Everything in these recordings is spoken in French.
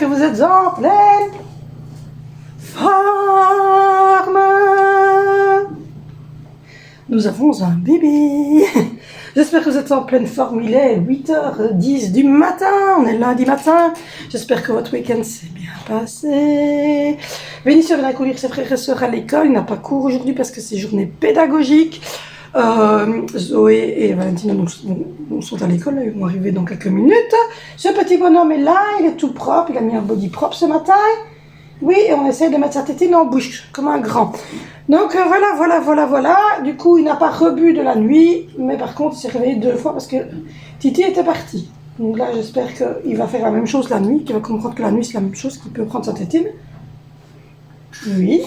que vous êtes en pleine forme. Nous avons un bébé. J'espère que vous êtes en pleine forme. Il est 8h10 du matin. On est lundi matin. J'espère que votre week-end s'est bien passé. Vénissieux vient accueillir ses frères et sœurs à l'école. Il n'a pas cours aujourd'hui parce que c'est journée pédagogique. Zoé et Valentina sont à l'école, ils vont arriver dans quelques minutes. Ce petit bonhomme est là, il est tout propre, il a mis un body propre ce matin. Oui, et on essaie de mettre sa tétine en bouche, comme un grand. Donc voilà. Du coup, il n'a pas rebu de la nuit, mais par contre, il s'est réveillé 2 fois parce que Titi était parti. Donc là, j'espère qu'il va faire la même chose la nuit, qu'il va comprendre que la nuit c'est la même chose, qu'il peut prendre sa tétine. Oui.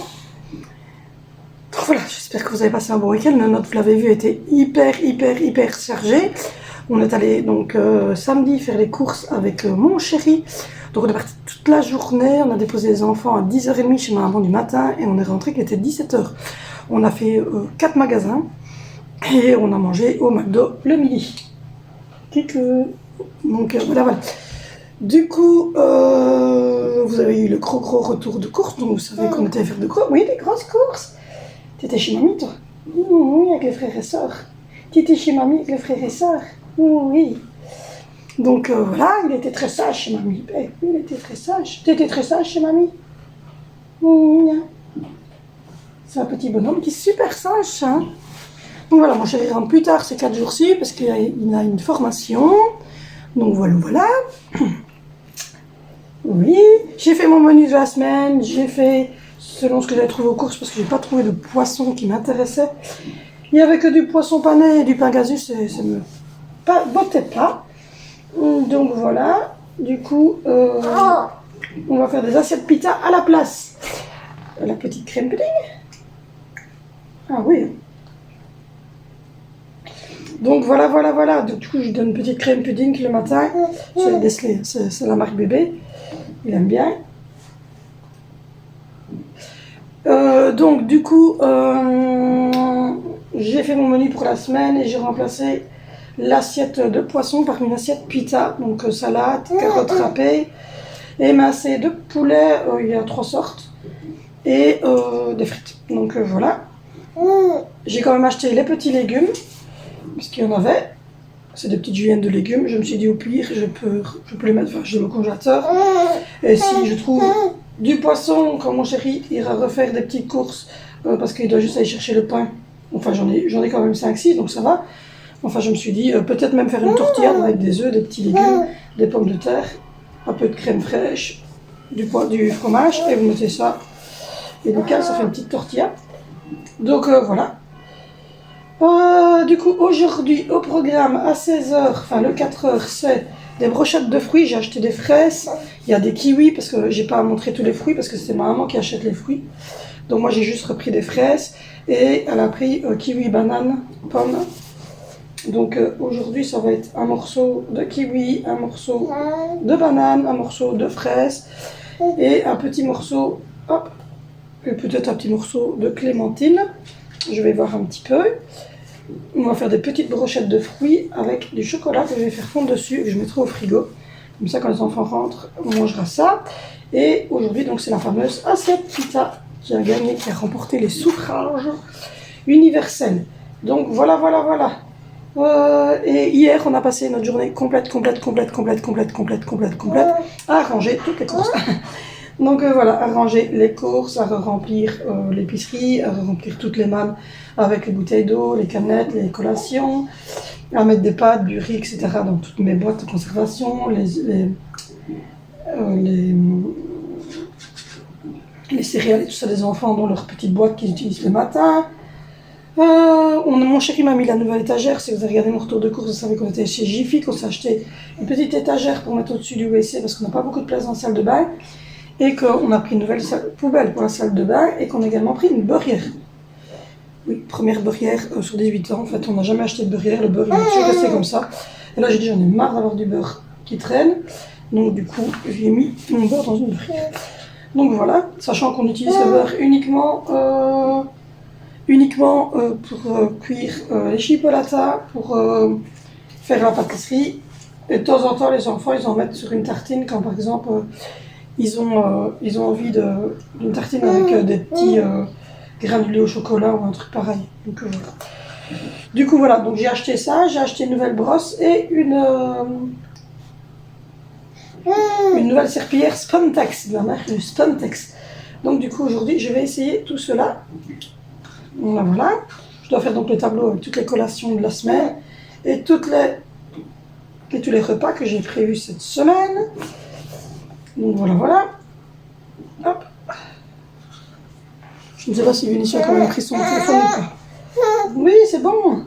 Donc voilà, j'espère que vous avez passé un bon week-end. Le nôtre, vous l'avez vu, était hyper chargé. On est allé donc samedi faire les courses avec mon chéri. Donc on est parti toute la journée, on a déposé les enfants à 10h30 chez ma maman du matin et on est rentré qu'il était 17h. On a fait 4 magasins et on a mangé au McDo le midi. Donc voilà. Du coup, vous avez eu le gros retour de course, donc vous savez qu'on était à faire des grosses courses. T'étais chez mamie, toi? Oui, avec les frères et sœurs. T'étais chez mamie avec les frères et sœurs? Oui. Donc voilà, il était très sage chez mamie. Oui, il était très sage. T'étais très sage chez mamie? Oui. C'est un petit bonhomme qui est super sage, hein. Donc voilà, mon chéri rentre plus tard ces 4 jours-ci parce qu'il a une formation. Donc voilà. Oui, j'ai fait mon menu de la semaine, j'ai fait selon ce que j'avais trouvé aux courses parce que j'ai pas trouvé de poisson qui m'intéressait. Il y avait que du poisson pané et du pangasius, ça me bottait pas. Donc voilà, du coup, on va faire des assiettes pizza à la place. La petite crème pudding. Ah oui. Donc voilà. Du coup, je donne une petite crème pudding le matin. C'est Nestlé, c'est la marque bébé. Il aime bien. Donc du coup, j'ai fait mon menu pour la semaine et j'ai remplacé l'assiette de poisson par une assiette pizza. Donc salade, carottes râpées, émincé de poulet, il y a 3 sortes, et des frites. Donc voilà. J'ai quand même acheté les petits légumes, puisqu'il y en avait. C'est des petites juliennes de légumes. Je me suis dit au pire, je peux les mettre, j'ai le congélateur. Et si je trouve du poisson, quand mon chéri ira refaire des petites courses, parce qu'il doit juste aller chercher le pain. Enfin, j'en ai quand même 5-6, donc ça va. Enfin, je me suis dit, peut-être même faire une tortillade avec des œufs, des petits légumes, des pommes de terre, un peu de crème fraîche, du fromage, et vous mettez ça. Et nickel, ça fait une petite tortilla. Donc voilà. Du coup, aujourd'hui, au programme, à 16h, enfin le 4h, c'est des brochettes de fruits. J'ai acheté des fraises, il y a des kiwis, parce que j'ai pas montré tous les fruits, parce que c'est ma maman qui achète les fruits. Donc moi, j'ai juste repris des fraises, et elle a pris kiwi, banane, pomme. Donc aujourd'hui, ça va être un morceau de kiwi, un morceau de banane, un morceau de fraise, et un petit morceau, et peut-être un petit morceau de clémentine. Je vais voir un petit peu. On va faire des petites brochettes de fruits avec du chocolat que je vais faire fondre dessus et que je mettrai au frigo. Comme ça, quand les enfants rentrent, on mangera ça. Et aujourd'hui, donc, c'est la fameuse assiette pizza qui a gagné, qui a remporté les suffrages universels. Donc voilà. Et hier, on a passé notre journée complète à ranger toutes les courses. Donc voilà, à ranger les courses, à remplir l'épicerie, à remplir toutes les mannes avec les bouteilles d'eau, les canettes, les collations, à mettre des pâtes, du riz, etc. dans toutes mes boîtes de conservation, les céréales et tout ça des enfants dans leurs petites boîtes qu'ils utilisent le matin. Mon chéri m'a mis la nouvelle étagère. Si vous avez regardé mon retour de course, vous savez qu'on était chez Jiffy, qu'on s'est acheté une petite étagère pour mettre au-dessus du WC parce qu'on n'a pas beaucoup de place dans la salle de bain. Et qu'on a pris une nouvelle poubelle pour la salle de bain et qu'on a également pris une beurrière. Oui, première beurrière sur 18 ans. En fait, on n'a jamais acheté de beurrière. Le beurre, il est toujours resté comme ça. Et là, j'ai dit, j'en ai marre d'avoir du beurre qui traîne. Donc, du coup, j'ai mis mon beurre dans une beurrière. Donc, voilà. Sachant qu'on utilise le beurre uniquement pour cuire les chipolatas, pour faire la pâtisserie. Et de temps en temps, les enfants, ils en mettent sur une tartine quand, par exemple, ils ont envie d'une tartine avec des petits granulés au chocolat ou un truc pareil. Donc voilà. Du coup voilà, donc j'ai acheté ça, j'ai acheté une nouvelle brosse et une nouvelle serpillière Spontex, de la marque de Spontex. Donc du coup aujourd'hui je vais essayer tout cela. Voilà. Je dois faire donc le tableau avec toutes les collations de la semaine et tous les repas que j'ai prévus cette semaine. Donc voilà. Hop. Je ne sais pas si Vinicius a quand même pris son téléphone ou pas. Oui, c'est bon.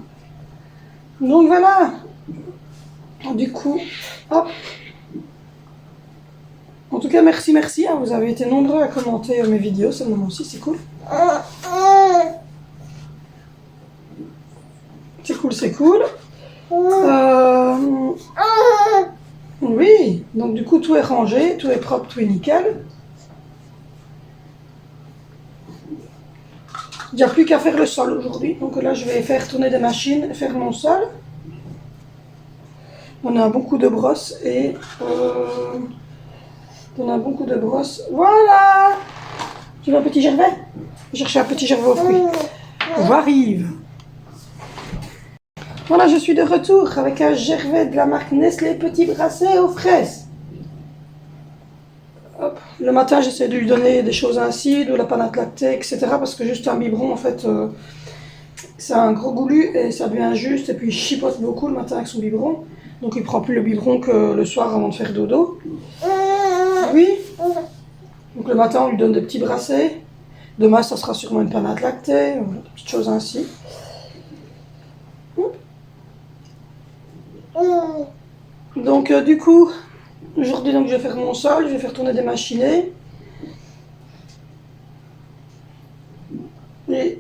Donc voilà. Du coup, hop. En tout cas, merci. Hein. Vous avez été nombreux à commenter mes vidéos, ce moment aussi, c'est cool. C'est cool. Oui, donc du coup, tout est rangé, tout est propre, tout est nickel. Il n'y a plus qu'à faire le sol aujourd'hui. Donc là, je vais faire tourner des machines, faire mon sol. On a un bon coup de brosse et... Voilà. Tu veux un petit Gervais? Je vais chercher un petit Gervais aux fruits. J'arrive. Voilà, je suis de retour avec un Gervais de la marque Nestlé Petit Brassé aux fraises. Hop. Le matin, j'essaie de lui donner des choses acides ou la panade lactée, etc. Parce que juste un biberon, en fait, c'est un gros goulu et ça devient juste. Et puis, il chipote beaucoup le matin avec son biberon. Donc, il prend plus le biberon que le soir avant de faire dodo. Oui. Donc, le matin, on lui donne des petits brassés. Demain, ça sera sûrement une panade lactée, des petites choses ainsi. Donc, du coup, aujourd'hui, donc, je vais faire mon sol, je vais faire tourner des machinés. Et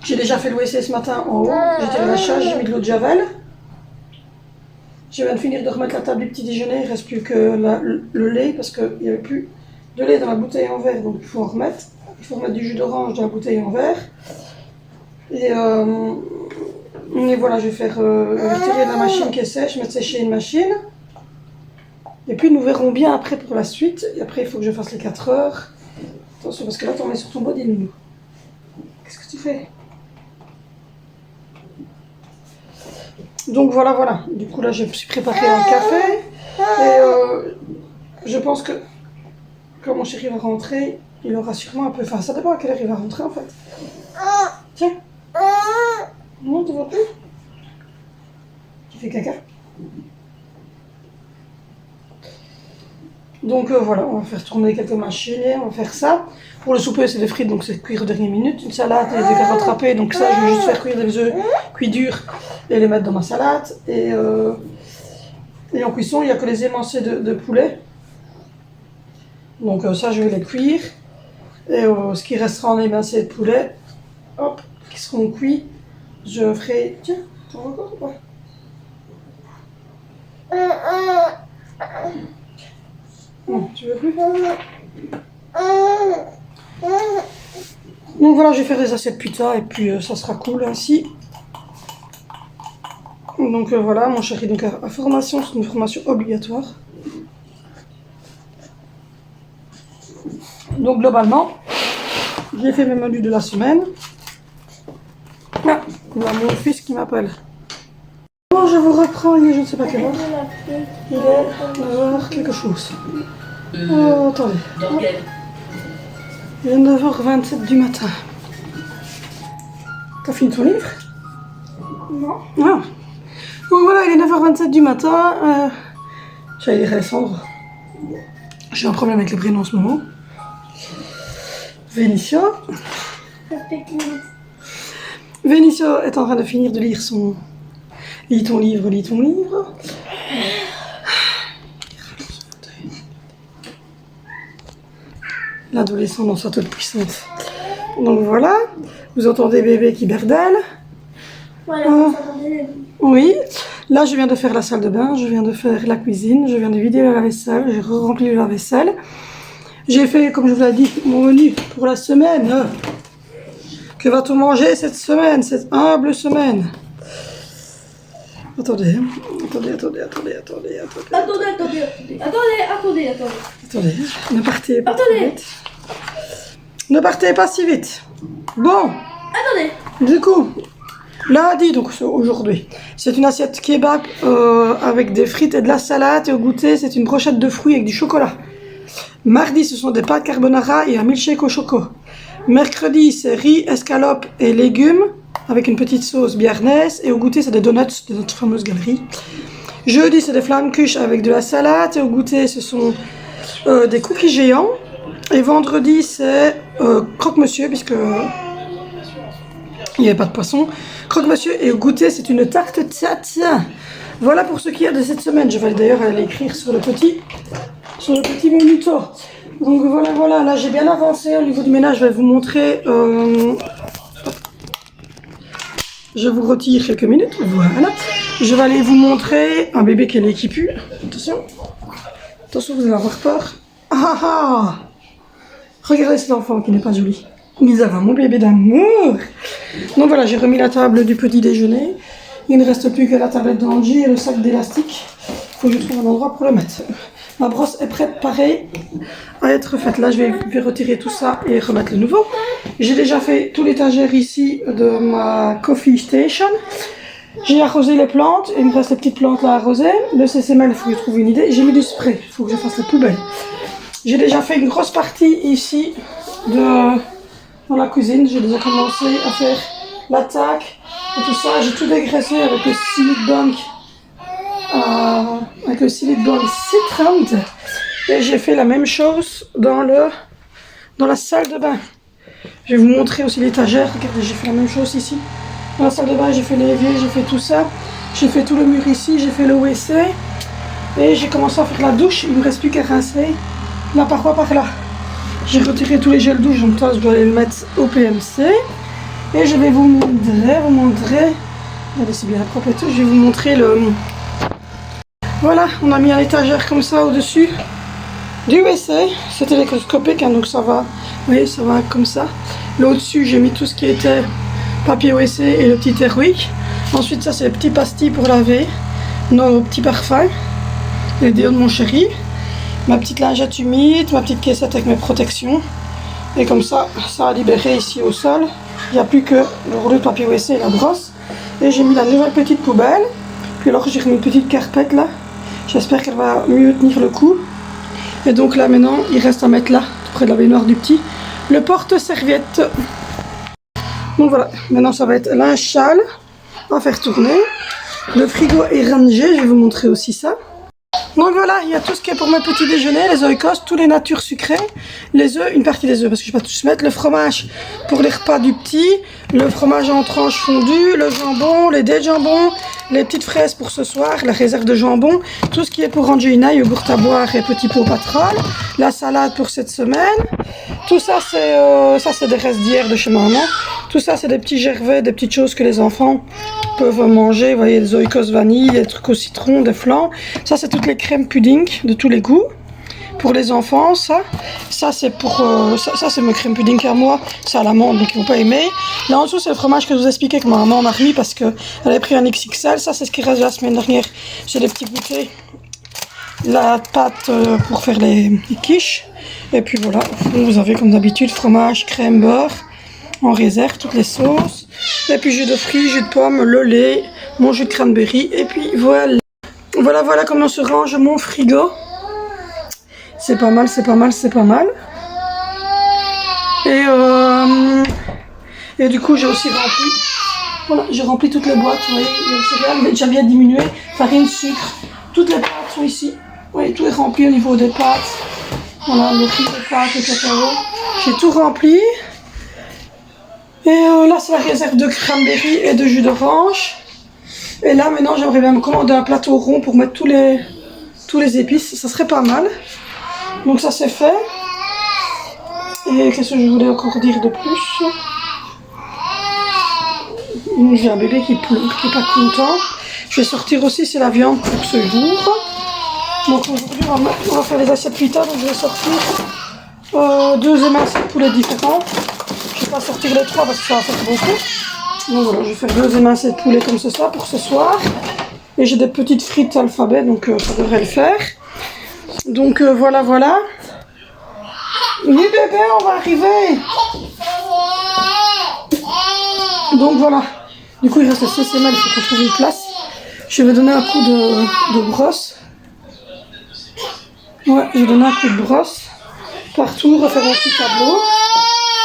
j'ai déjà fait le WC ce matin en haut. J'ai tiré la chasse, j'ai mis de l'eau de javel. Je viens de finir de remettre la table du petit déjeuner. Il ne reste plus que le lait parce qu'il n'y avait plus de lait dans la bouteille en verre. Donc il faut en remettre. Il faut remettre du jus d'orange dans la bouteille en verre. Et voilà, je vais faire retirer la machine qui est sèche, mettre sécher une machine. Et puis nous verrons bien après pour la suite. Et après, il faut que je fasse les 4 heures. Attention, parce que là, tu en mets sur ton body, Loulou. Qu'est-ce que tu fais? Donc voilà. Du coup, là, je me suis préparé un café. Et je pense que quand mon chéri va rentrer, il aura sûrement un peu... Enfin, ça dépend à quelle heure il va rentrer, en fait. Tiens. Non, tu vois plus? Tu fais caca? Donc voilà, on va faire tourner quelques machines, on va faire ça. Pour le souper, c'est des frites, donc c'est cuire aux dernières minutes. Une salade et des carottes râpées, donc ça, je vais juste faire cuire des œufs cuits durs et les mettre dans ma salade. Et en cuisson, il n'y a que les émincés de poulet. Donc ça, je vais les cuire. Et ce qui restera en émincés de poulet, hop, qui seront cuits, je ferai... Tiens, t'en veux encore ou pas? Non, tu veux plus? Donc voilà, je vais faire des assiettes pizza et puis ça sera cool ainsi. Donc voilà, mon chéri, donc à formation, c'est une formation obligatoire. Donc globalement, j'ai fait mes menus de la semaine. Ah, il y a mon fils qui m'appelle. Bon, je vous reprends, il est je ne sais pas quelle heure. Il est 9h quelque chose. Attendez. Il est 9h27 du matin. T'as fini ton livre? Non. Ah. Bon voilà, il est 9h27 du matin. J'allais dire Alessandre. J'ai un problème avec les prénoms en ce moment. Vénitia. Vénitia est en train de finir de lire son... Lis ton livre, lis ton livre. L'adolescent dans sa toute puissance. Donc voilà, vous entendez bébé qui berdelle. Voilà, oui, là je viens de faire la salle de bain, je viens de faire la cuisine, je viens de vider le lave-vaisselle, j'ai rempli le lave-vaisselle. J'ai fait, comme je vous l'ai dit, mon menu pour la semaine. Que va-t-on manger cette semaine, cette humble semaine? Attendez. Attendez, ne partez pas trop vite. Ne partez pas si vite. Bon. Attendez. Du coup, lundi, donc aujourd'hui, c'est une assiette kebab avec des frites et de la salade. Et au goûter, c'est une brochette de fruits avec du chocolat. Mardi, ce sont des pâtes carbonara et un milkshake au choco. Mercredi, c'est riz, escalope et légumes avec une petite sauce béarnaise. Et au goûter, c'est des donuts de notre fameuse galerie. Jeudi, c'est des flammekuche avec de la salade. Et au goûter, ce sont des cookies géants. Et vendredi, c'est croque-monsieur, puisque il n'y avait pas de poisson. Croque-monsieur, et au goûter, c'est une tarte tata. Voilà pour ce qu'il y a de cette semaine. Je vais d'ailleurs aller l'écrire sur le petit moniteur. Donc voilà, là j'ai bien avancé au niveau du ménage. Je vais vous montrer. Je vous retire quelques minutes. Voilà. Je vais aller vous montrer un bébé qui est né qui pue. Attention, vous allez avoir peur. Regardez cet enfant qui n'est pas joli. Misava, mon bébé d'amour. Donc voilà, j'ai remis la table du petit déjeuner. Il ne reste plus que la tablette d'Angie et le sac d'élastique. Il faut que je trouve un endroit pour le mettre. Ma brosse est prête, pareil, à être faite. Là, je vais retirer tout ça et remettre le nouveau. J'ai déjà fait tout l'étagère ici de ma coffee station. J'ai arrosé les plantes. Il me reste les petites plantes là à arroser. Le CCML, il faut que je trouve une idée. J'ai mis du spray. Il faut que je fasse la poubelle. J'ai déjà fait une grosse partie ici dans la cuisine. J'ai déjà commencé à faire l'attaque et tout ça. J'ai tout dégraissé avec le Silite Bank. Avec le Silite Bank C30. Et j'ai fait la même chose dans la salle de bain. Je vais vous montrer aussi l'étagère. Regardez, j'ai fait la même chose ici. Dans la salle de bain, j'ai fait l'évier, j'ai fait tout ça. J'ai fait tout le mur ici, j'ai fait le WC. Et j'ai commencé à faire la douche. Il ne me reste plus qu'à rincer la paroi par là. J'ai retiré tous les gels douche, donc ça je dois les mettre au PMC. Et je vais vous montrer. Regardez, c'est bien propre et tout. Je vais vous montrer le... Voilà, on a mis un étagère comme ça au-dessus du WC. C'est télescopique, hein, donc ça va. Vous voyez, ça va comme ça. Là au-dessus, j'ai mis tout ce qui était papier WC et le petit Airwick. Ensuite, ça c'est les petits pastilles pour laver, nos petits parfums, les déos de mon chéri, ma petite lingette humide, ma petite caissette avec mes protections. Et comme ça, ça a libéré ici au sol. Il n'y a plus que le rouleau de papier WC et la brosse. Et j'ai mis la nouvelle petite poubelle. Puis alors j'ai remis une petite carpette là. J'espère qu'elle va mieux tenir le coup. Et donc là maintenant, il reste à mettre là, près de la baignoire du petit, le porte-serviette. Donc voilà, maintenant ça va être linge châle à faire tourner. Le frigo est rangé, je vais vous montrer aussi ça. Donc voilà, il y a tout ce qui est pour mes petits déjeuners, les oikos, tous les natures sucrées, les œufs, une partie des œufs parce que je ne vais pas tous mettre, le fromage pour les repas du petit, le fromage en tranches fondues, le jambon, les dés de jambon, les petites fraises pour ce soir, la réserve de jambon, tout ce qui est pour Angelina, yogourt à boire et petit pot patrol, la salade pour cette semaine. Tout ça c'est des restes d'hier de chez maman. Tout ça c'est des petits gervais, des petites choses que les enfants peuvent manger. Vous voyez, des oikos vanille, des trucs au citron, des flans. Ça c'est toutes les crèmes pudding de tous les goûts. Pour les enfants, ça c'est pour ça c'est mes crèmes pudding à moi, c'est à l'amande donc ils vont pas aimer. Là en dessous c'est le fromage que je vous expliquais que ma maman m'a remis parce qu'elle avait pris un XXL. Ça c'est ce qui reste de la semaine dernière. J'ai des petits goûters. La pâte pour faire les quiches. Et puis voilà, vous avez comme d'habitude fromage, crème, beurre en réserve, toutes les sauces. Et puis jus de fruits, jus de pomme, le lait, mon jus de cranberry. Et puis voilà. Voilà comment se range mon frigo. C'est pas mal, c'est pas mal, c'est pas mal. Et du coup j'ai aussi rempli. Voilà, j'ai rempli toutes les boîtes. Vous voyez, il y a le céréales, mais déjà bien diminué. Farine, sucre, toutes les pâtes sont ici. Vous voyez, tout est rempli au niveau des pâtes. Voilà, le riz, les pâtes, le cacao. J'ai tout rempli. Et là, c'est la réserve de cranberry et de jus d'orange. Et là, maintenant, j'aimerais bien me commander un plateau rond pour mettre tous les épices. Ça serait pas mal. Donc ça, c'est fait. Et qu'est-ce que je voulais encore dire de plus? J'ai un bébé qui pleure, qui n'est pas content. Je vais sortir aussi, c'est la viande pour ce jour. Donc aujourd'hui, on va faire les assiettes pita. Donc je vais sortir 2 émincés de poulet différents. Je ne vais pas sortir les 3 parce que ça va faire beaucoup. Donc voilà, je vais faire 2 émincés de poulet comme ce soir pour ce soir. Et j'ai des petites frites alphabet, donc ça devrait le faire. Donc voilà, voilà. Oui bébé, on va arriver. Donc voilà. Du coup il reste 6 semaines, il faut qu'on trouve une place. Je vais donner un coup de brosse. Ouais, je vais donner un coup de brosse. Partout, refaire mon petit tableau.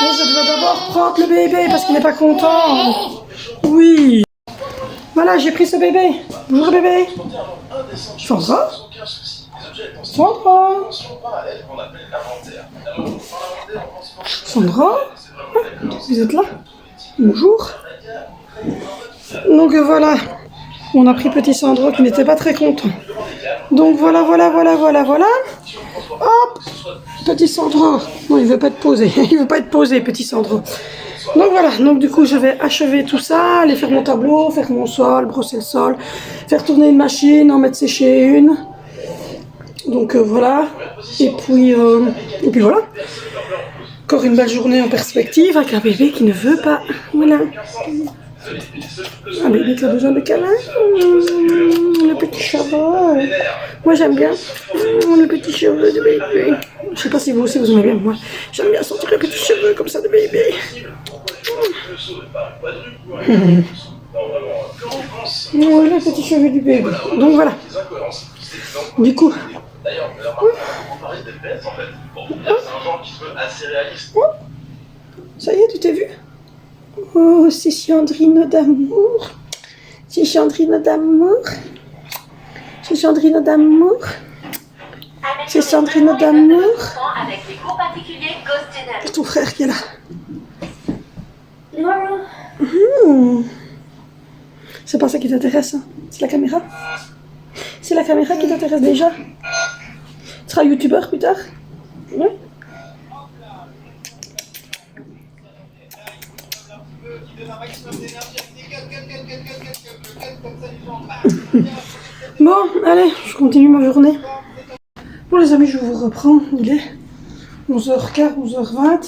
Mais je dois d'abord prendre le bébé parce qu'il n'est pas content. Oui. Voilà, j'ai pris ce bébé. Bonjour bébé. Sandra. Sandra. Sandra. Vous êtes là? Bonjour. Donc voilà. On a pris petit Sandro qui n'était pas très content. Donc voilà, voilà, voilà, voilà, voilà. Hop. Petit Sandro. Non, il veut pas être posé. Il veut pas être posé, petit Sandro. Donc voilà, donc du coup je vais achever tout ça, aller faire mon tableau, faire mon sol, brosser le sol, faire tourner une machine, en mettre sécher une. Donc voilà, et puis voilà. Encore une belle journée en perspective avec un bébé qui ne veut pas. Voilà. Un bébé qui a besoin de câlin. Le petit cheveu. Moi j'aime bien le petit cheveu de bébé. Je sais pas si vous aussi vous aimez bien, moi j'aime bien sentir les petits cheveux comme ça de bébé. Le petit cheveu du bébé. Donc voilà. Du coup. Ça y est, tu t'es vu? Oh, c'est Chandrine d'amour. C'est Chandrine d'amour. C'est Chandrine d'amour. C'est Chandrine d'amour. Et ton frère qui est là. C'est pas ça qui t'intéresse, hein. C'est la caméra. C'est la caméra qui t'intéresse déjà. Tu seras youtubeur plus tard. Ouais. Bon, allez, je continue ma journée. Bon les amis, je vous reprends. Il est 11h15, 11h20.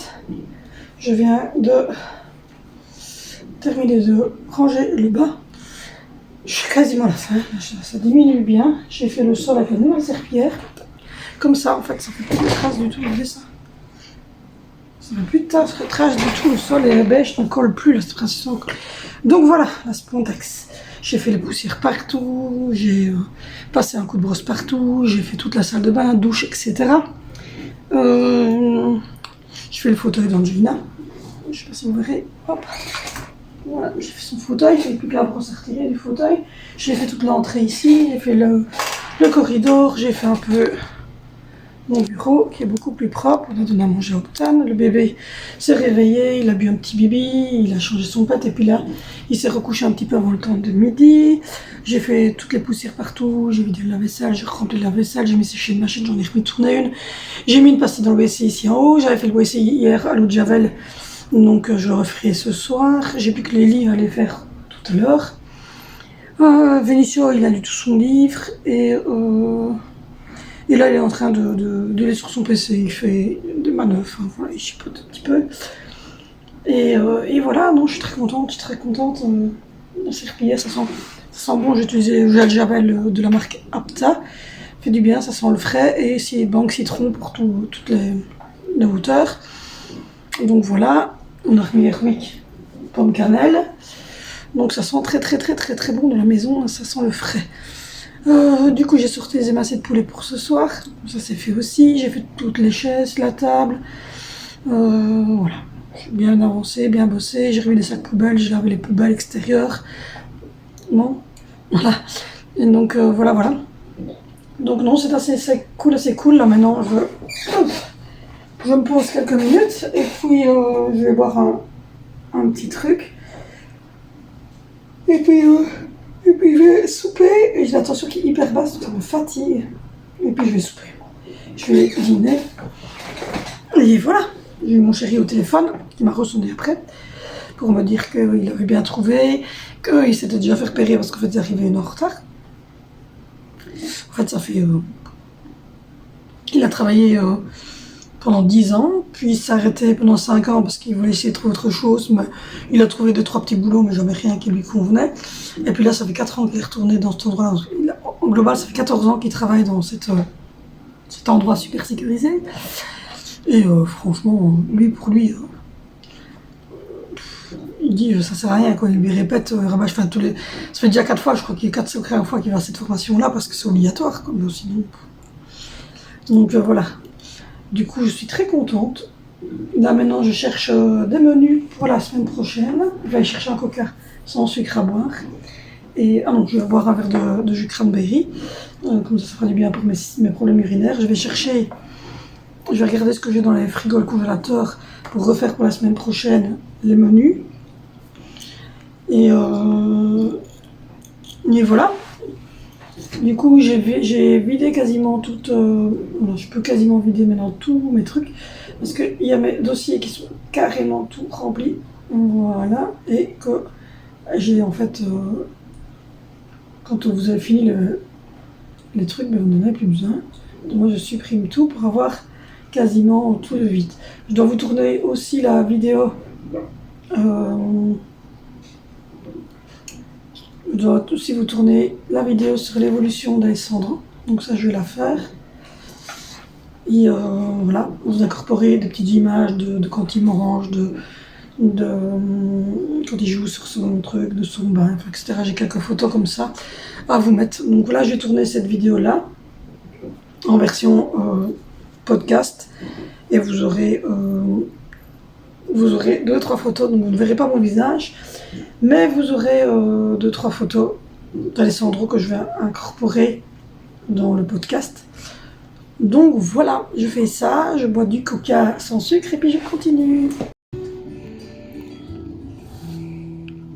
Je viens de terminer de ranger les bas. Je suis quasiment à la fin. Ça diminue bien. J'ai fait le sol avec la nouvelle serpillière. Comme ça, en fait, ça fait plus de traces du tout. Regardez ça. Ça fait plus de traces du tout. Le sol est beige, on colle plus. Là, c'est principalement. Donc voilà, la Spontex. J'ai fait les poussières partout. J'ai passé un coup de brosse partout. J'ai fait toute la salle de bain, douche, etc. Je fais le fauteuil d'Angelina. Je sais pas si vous verrez. Hop. Voilà, j'ai fait son fauteuil, j'ai plus que la brosse à retirer du fauteuil. J'ai fait toute l'entrée ici, j'ai fait le corridor, j'ai fait un peu mon bureau qui est beaucoup plus propre. On a donné à manger à Octane. Le bébé s'est réveillé, il a bu un petit bibi, il a changé son pâte et puis là, il s'est recouché un petit peu avant le temps de midi. J'ai fait toutes les poussières partout, j'ai vidé le lave-vaisselle, j'ai rempli le lave-vaisselle, j'ai mis sécher une machine, j'en ai remis tourner une. J'ai mis une pastille dans le WC ici en haut, j'avais fait le WC hier à l'eau de Javel. Donc je le referai ce soir. J'ai plus que les livres à les faire tout à l'heure. Vénicio, il a lu tout son livre et là il est en train de lire sur son PC. Il fait des manœuvres, enfin, voilà, il chipote un petit peu. Et voilà, non, je suis très contente. La serpillière, ça sent bon. J'ai utilisé le gel Javel de la marque Apta. Ça fait du bien, ça sent le frais et c'est banque citron pour toutes les hauteurs. Donc voilà. On a remis Airwick pomme cannelle. Donc ça sent très bon de la maison, ça sent le frais. Du coup j'ai sorti les émincés de poulet pour ce soir. Ça c'est fait aussi. J'ai fait toutes les chaises, la table. Voilà. J'ai bien avancé, bien bossé. J'ai remis les sacs poubelles, j'ai lavé les poubelles extérieures. Bon, voilà. Et donc voilà. Donc non, c'est assez cool. Là maintenant je me pose quelques minutes et puis je vais boire un petit truc. Et puis je vais souper. Et j'ai la tension qui est hyper basse, donc ça me fatigue. Et puis je vais souper. Je vais dîner. Et voilà. J'ai eu mon chéri au téléphone qui m'a ressonné après pour me dire qu'il avait bien trouvé, qu'il s'était déjà fait repérer parce qu'en fait il est arrivé une heure en retard. En fait ça fait... il a travaillé... pendant 10 ans, puis il s'est arrêté pendant 5 ans parce qu'il voulait essayer de trouver autre chose, mais il a trouvé 2-3 petits boulots, mais jamais rien qui lui convenait. Et puis là, ça fait 4 ans qu'il est retourné dans cet endroit-là. En global, ça fait 14 ans qu'il travaille dans cet endroit super sécurisé. Et franchement, pour lui, il dit ça sert à rien, quoi. Il lui répète, rabâche, enfin, ça fait déjà 4 fois, je crois qu'il y a 4 fois qu'il va à cette formation-là parce que c'est obligatoire, quoi, mais sinon. Donc voilà. Du coup, je suis très contente. Là maintenant, je cherche des menus pour la semaine prochaine. Je vais aller chercher un coca sans sucre à boire. Et non, je vais boire un verre de jus cranberry. Comme ça fera du bien pour mes problèmes urinaires. Je vais regarder ce que j'ai dans les frigos, le congélateur, pour refaire pour la semaine prochaine les menus. Et voilà. Du coup, j'ai vidé quasiment toutes. Je peux quasiment vider maintenant tous mes trucs. Parce qu'il y a mes dossiers qui sont carrément tout remplis. Voilà. Et que j'ai en fait. Quand vous avez fini les trucs, ben, vous n'en avez plus besoin. Donc moi, je supprime tout pour avoir quasiment tout de vite. Je dois vous tourner aussi la vidéo. Je dois aussi vous tourner la vidéo sur l'évolution d'Alessandro. Donc ça, je vais la faire. Et voilà, vous incorporez des petites images de quand il m'orange, quand il joue sur son truc, de son bain, etc. J'ai quelques photos comme ça à vous mettre. Donc là, j'ai tourné cette vidéo-là en version podcast. Et vous aurez 2-3 photos, donc vous ne verrez pas mon visage, mais vous aurez 2-3 photos d'Alessandro que je vais incorporer dans le podcast. Donc voilà, je fais ça, je bois du coca sans sucre et puis je continue.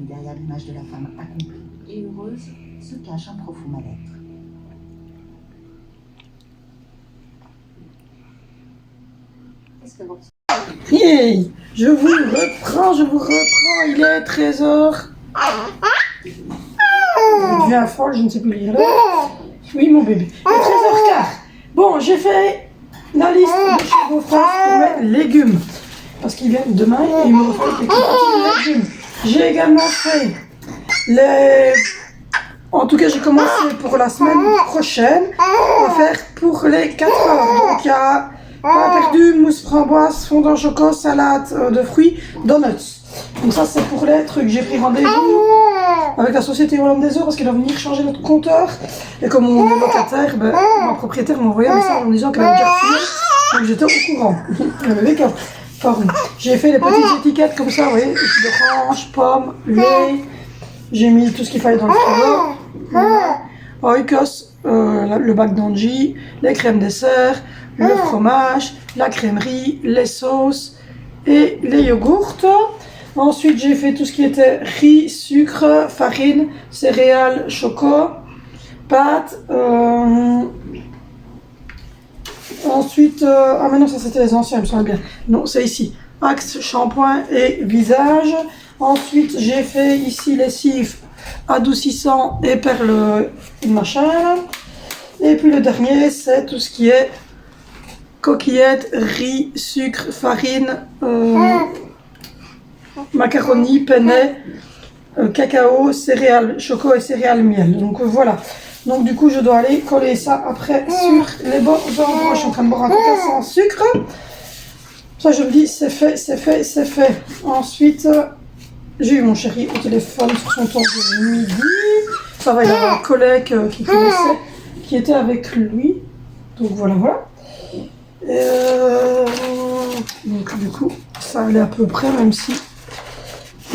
Derrière l'image de la femme accomplie et heureuse se cache un profond mal-être. Hey, je vous reprends, il est 13h. Je deviens folle, je ne sais plus lire l'heure. Oui, mon bébé. Il est 13h15. Bon, j'ai fait la liste de chez Beaufort pour mes légumes. Parce qu'ils viennent demain et ils me refont les quantités de légumes. J'ai également fait En tout cas, j'ai commencé pour la semaine prochaine à faire pour les 4 heures. Donc, il y a pain perdu, mousse framboise, fondant choco, salade de fruits, donuts. Donc ça, c'est pour les trucs. J'ai pris rendez-vous avec la société Hollande des Eaux parce qu'ils doivent venir changer notre compteur. Et comme mon locataire, ma propriétaire m'a envoyé un message en me disant qu'elle avait déjà reçu. Donc j'étais au courant. J'ai fait les petites étiquettes comme ça, vous voyez, d'orange, pomme, lait. J'ai mis tout ce qu'il fallait dans le frigo. Oikos, le bac d'Angie, les crèmes dessert, le fromage, la crèmerie, les sauces et les yogourts. Ensuite, j'ai fait tout ce qui était riz, sucre, farine, céréales, choco, pâtes. Ensuite, mais non, ça c'était les anciens, il me semble bien. Non, c'est ici. Axe, shampoing et visage. Ensuite, j'ai fait ici lessive, adoucissant et perle machin. Et puis le dernier, c'est tout ce qui est coquillettes, riz, sucre, farine, macaroni, penne, cacao, céréales, choco et céréales miel. Donc voilà. Donc du coup, je dois aller coller ça après sur les bons endroits. Je suis en train de boire un coca sans sucre. Ça, je me dis, c'est fait, c'est fait, c'est fait. Ensuite, j'ai eu mon chéri au téléphone sur son temps de midi. Ça va, il y a un collègue qui connaissait, qui était avec lui. Donc voilà, voilà. Donc du coup, ça allait à peu près, même si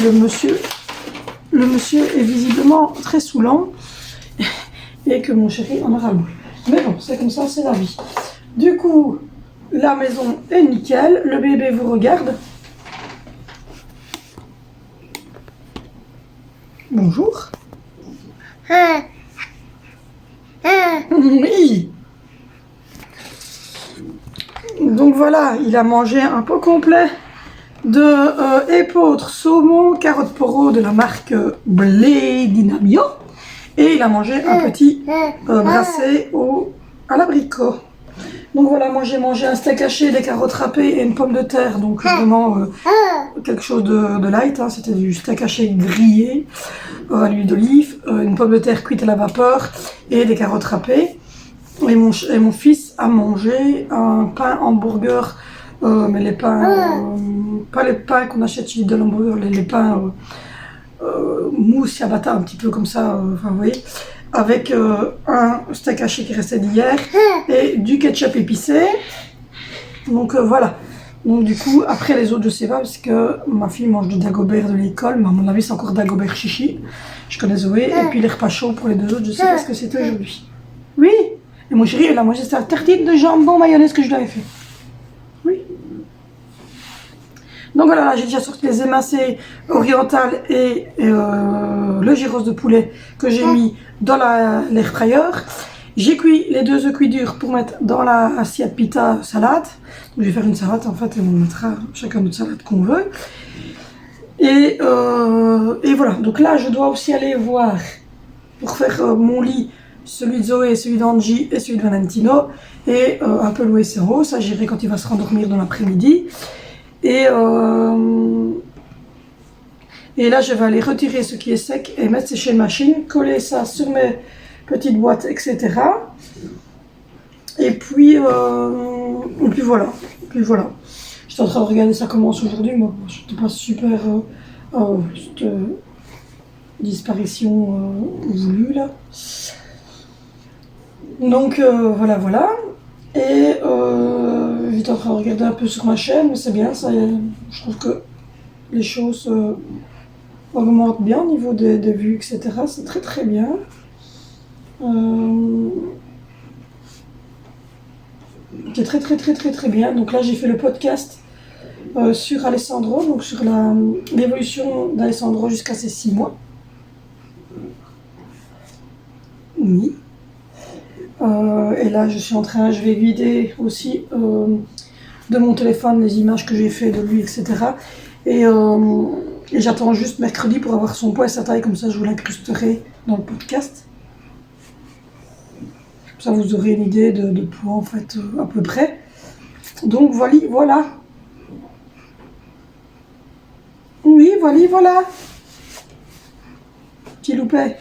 le monsieur est visiblement très saoulant et que mon chéri en a ras le bol. Mais bon, c'est comme ça, c'est la vie. Du coup, la maison est nickel, le bébé vous regarde. Bonjour. Oui. Donc voilà, il a mangé un pot complet de épeautre, saumon, carottes poro de la marque Blé Dynamio. Et il a mangé un petit brassé à l'abricot. Donc voilà, moi j'ai mangé un steak haché, des carottes râpées et une pomme de terre, donc vraiment quelque chose de light, hein. C'était du steak haché grillé à l'huile d'olive, une pomme de terre cuite à la vapeur et des carottes râpées. Et mon fils a mangé un pain hamburger, mais les pains, pas les pains qu'on achète chez Lidl hamburger, les pains mousse ciabatta, un petit peu comme ça, enfin vous voyez, avec un steak haché qui restait d'hier et du ketchup épicé. Donc voilà. Donc du coup, après les autres, je sais pas, parce que ma fille mange du dagobert de l'école, mais à mon avis c'est encore dagobert chichi. Je connais Zoé, et puis les repas chauds pour les deux autres, je sais pas ce que c'était aujourd'hui. Oui. Et mon chéri, elle a mangé sa tartine de jambon mayonnaise que je lui avais fait. Oui. Donc voilà, là j'ai déjà sorti les émincés orientales et le gyros de poulet que j'ai mis dans l'air fryer. J'ai cuit les 2 œufs cuits durs pour mettre dans l'assiette pita salade. Donc je vais faire une salade en fait et on mettra chacun notre salade qu'on veut. Et voilà, donc là je dois aussi aller voir pour faire mon lit, celui de Zoé, celui d'Angie et celui de Valentino. Et un peu Louis Serrault, ça j'irai quand il va se rendormir dans l'après-midi. Et là, je vais aller retirer ce qui est sec et mettre sécher une machine, coller ça sur mes petites boîtes, etc. Et puis voilà. J'étais en train de regarder ça commence aujourd'hui, moi, je n'étais pas super cette disparition voulue là. Donc voilà. Et j'étais en train de regarder un peu sur ma chaîne, mais c'est bien, ça, je trouve que les choses augmentent bien au niveau des vues, etc. C'est très très bien. C'est très bien. Donc là j'ai fait le podcast sur Alessandro, donc sur l'évolution d'Alessandro jusqu'à ses 6 mois. Oui. Et là je vais vider aussi de mon téléphone les images que j'ai fait de lui, etc. Et j'attends juste mercredi pour avoir son poids et sa taille, comme ça je vous l'incrusterai dans le podcast. Comme ça vous aurez une idée de poids en fait à peu près. Donc voilà. Oui, voilà. Petit loupet.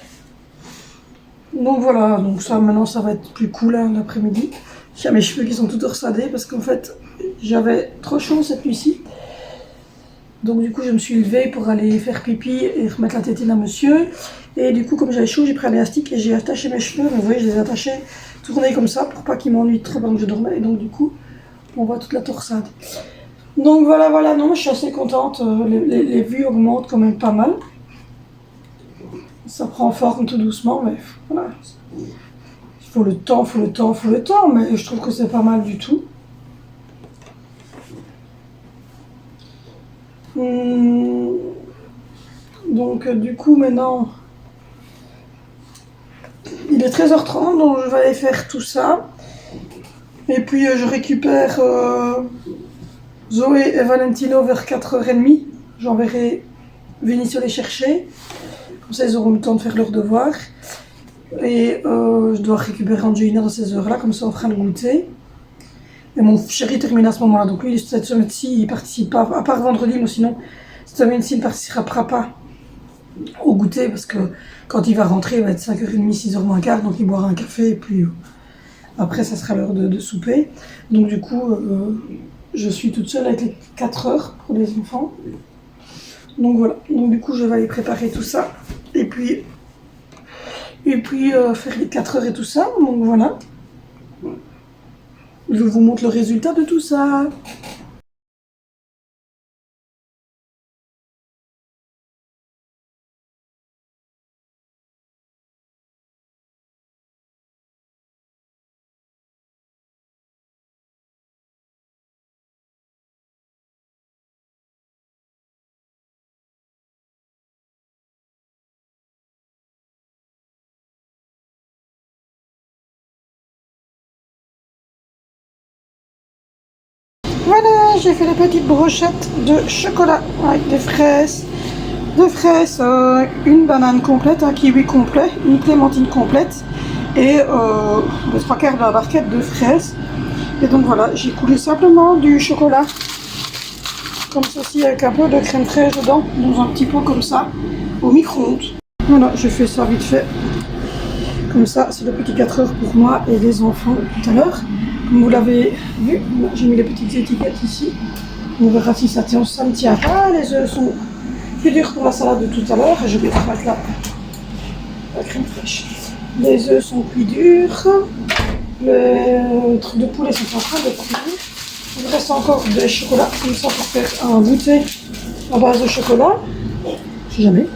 Donc voilà, donc ça maintenant ça va être plus cool hein, l'après-midi. J'ai mes cheveux qui sont tout torsadés parce qu'en fait j'avais trop chaud cette nuit-ci. Donc du coup je me suis levée pour aller faire pipi et remettre la tétine à monsieur. Et du coup comme j'avais chaud j'ai pris un élastique et j'ai attaché mes cheveux. Mais vous voyez je les ai attachés tournés comme ça pour pas qu'ils m'ennuient trop pendant que je dormais. Et donc du coup on voit toute la torsade. Donc voilà, non je suis assez contente. Les vues augmentent quand même pas mal. Ça prend forme tout doucement, mais voilà. Il faut le temps, mais je trouve que c'est pas mal du tout. Donc du coup maintenant, il est 13h30, donc je vais aller faire tout ça. Et puis je récupère Zoé et Valentino vers 4h30. J'enverrai Vinicio les chercher. Comme ça, ils auront le temps de faire leurs devoirs. Et je dois récupérer Angelina dans ces heures-là, comme ça on fera le goûter. Et mon chéri termine à ce moment-là. Donc lui, cette semaine-ci, il participe pas, à part vendredi, mais sinon, cette semaine-ci, il ne participera pas au goûter, parce que quand il va rentrer, il va être 5h30, 6h moins quart, donc il boira un café, et puis après, ça sera l'heure de souper. Donc du coup, je suis toute seule avec les 4 heures pour les enfants. Donc voilà, donc du coup je vais aller préparer tout ça et puis faire les 4 heures et tout ça, donc voilà. Je vous montre le résultat de tout ça. Voilà, j'ai fait la petite brochette de chocolat avec des fraises. Une banane complète, un kiwi complet, une clémentine complète et les 3 quarts de la barquette de fraises. Et donc voilà, j'ai coulé simplement du chocolat, comme ceci, avec un peu de crème fraîche dedans, dans un petit pot comme ça, au micro-ondes. Voilà, je fais ça vite fait. Comme ça, c'est le petit 4 heures pour moi et les enfants tout à l'heure. Comme vous l'avez vu, j'ai mis les petites étiquettes ici. On verra si ça tient ou ça ne tient pas. Les œufs sont plus durs pour la salade de tout à l'heure. Et je vais mettre là la crème fraîche. Les œufs sont plus durs. Le truc de poulet sont en train de cuire. Il me reste encore des chocolats, comme ça pour faire un goûter à base de chocolat. Je sais jamais.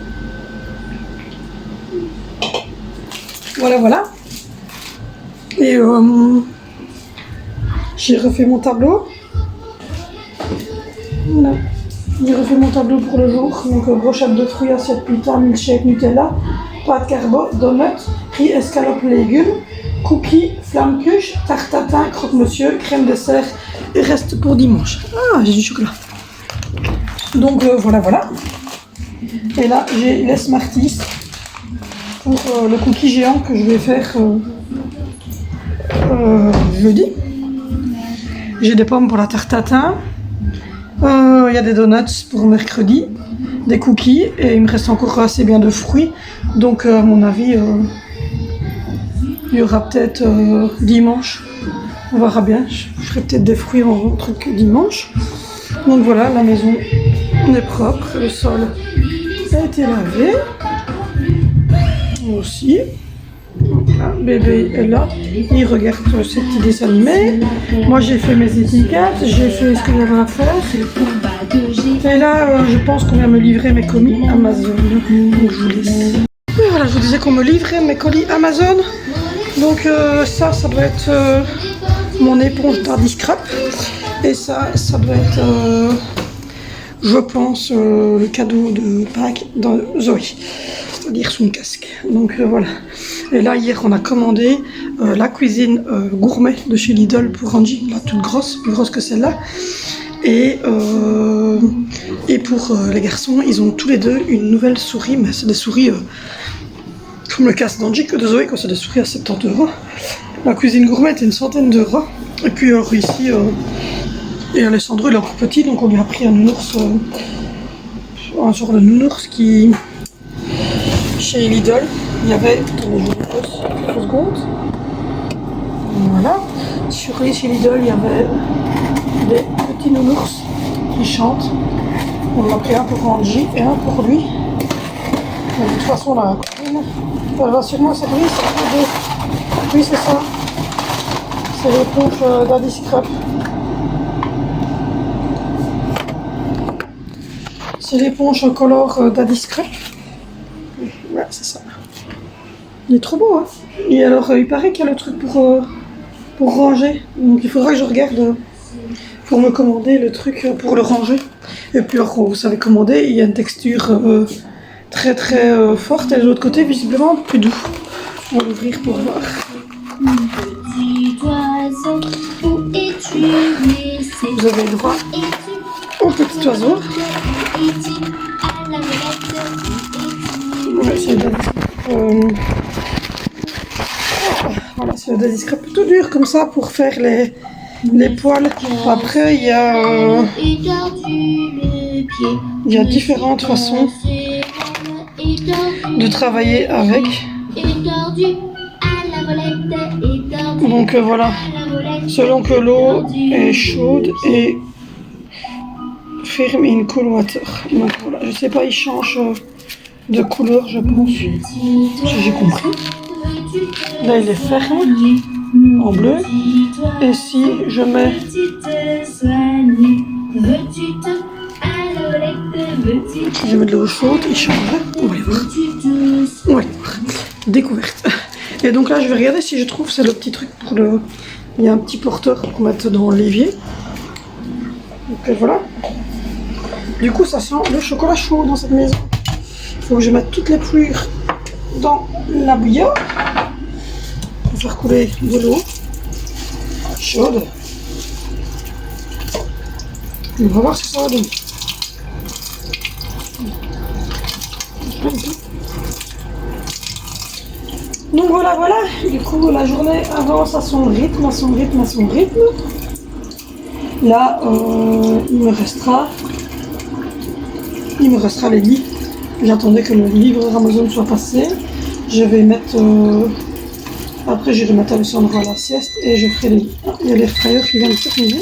Voilà, voilà. Et j'ai refait mon tableau. Voilà. J'ai refait mon tableau pour le jour. Donc brochette de fruits, assiette pita, milkshake, Nutella, pâte carbo, donuts, riz, escalope, légumes, cookies, flamme cuche, tarte tatin, croque-monsieur, crème dessert et reste pour dimanche. Ah, j'ai du chocolat. Donc voilà, voilà. Et là, j'ai les Smarties pour le cookie géant que je vais faire jeudi. J'ai des pommes pour la tarte tatin. Il y a des donuts pour mercredi, des cookies et il me reste encore assez bien de fruits. Donc à mon avis, il y aura peut-être dimanche. On verra bien. Je ferai peut-être des fruits en truc dimanche. Donc voilà, la maison est propre. Le sol a été lavé. Aussi. Voilà, bébé est là, il regarde ses petits dessins animés. Moi j'ai fait mes étiquettes, j'ai fait ce qu'il y avait à faire. Et là je pense qu'on vient me livrer mes colis Amazon. Donc je vous laisse. Et voilà, je vous disais qu'on me livrait mes colis Amazon. Donc ça doit être mon éponge d'Hardy Scrap. Et ça doit être je pense le cadeau de Pâques dans Zoé. C'est-à-dire son casque. Donc voilà. Et là hier on a commandé la cuisine gourmet de chez Lidl pour Angie, la toute grosse, plus grosse que celle-là. Et pour les garçons, ils ont tous les deux une nouvelle souris, mais c'est des souris comme le casque d'Angie que de Zoé, c'est des souris à 70 €. La cuisine gourmet est une centaine d'euros. Et puis alors ici, et Alessandro il est encore petit, donc on lui a pris un nounours, un genre de nounours qui... Chez Lidl, il y avait, attendez, je vous pose quelques secondes. Voilà. Chez Lidl, il y avait des petits nounours qui chantent. On en a pris un pour Angie et un pour lui. Mais de toute façon, la copine, elle va sûrement servir, c'est deux. Oui, c'est ça. C'est l'éponge d'Hardy Scrap. C'est l'éponge en color d'Hardy Scrap. Ouais, c'est ça. Il est trop beau, hein. Et alors, il paraît qu'il y a le truc pour ranger. Donc, il faudra que je regarde pour me commander le truc pour le ranger. Et puis, alors, vous savez commander, il y a une texture très très forte. Et de l'autre côté, visiblement, plus doux. On va l'ouvrir pour voir. Petit oiseau, où es-tu laissé? Vous avez le droit au petit oiseau. Ouais, c'est voilà, c'est le Hardy Scrap plutôt dur comme ça pour faire les poils. Après, il y a différentes façons de travailler avec. Donc voilà, selon que l'eau est chaude et ferme in cool water. Donc voilà, je sais pas, il change de couleur, je pense. J'ai compris. Là, il est ferme en bleu. Et si je mets de l'eau chaude, il change. On va voir. Ouais, découverte. Et donc là, je vais regarder si je trouve, c'est le petit truc pour le... Il y a un petit porteur pour mettre dans l'évier. Donc voilà. Du coup, ça sent le chocolat chaud dans cette maison. Il faut que je mette toutes les pelures dans la bouilloire pour faire couler de l'eau chaude. On va voir ce que ça va donner. Donc voilà. voilà, voilà. Du coup, la journée avance à son rythme, à son rythme, à son rythme. Là, il me restera les lits. J'attendais que le livreur Amazon soit passé. Je vais mettre... Après, j'irai mettre Alessandro à la sieste et je ferai les lits. Ah, il y a l'air fryer qui vient de terminer.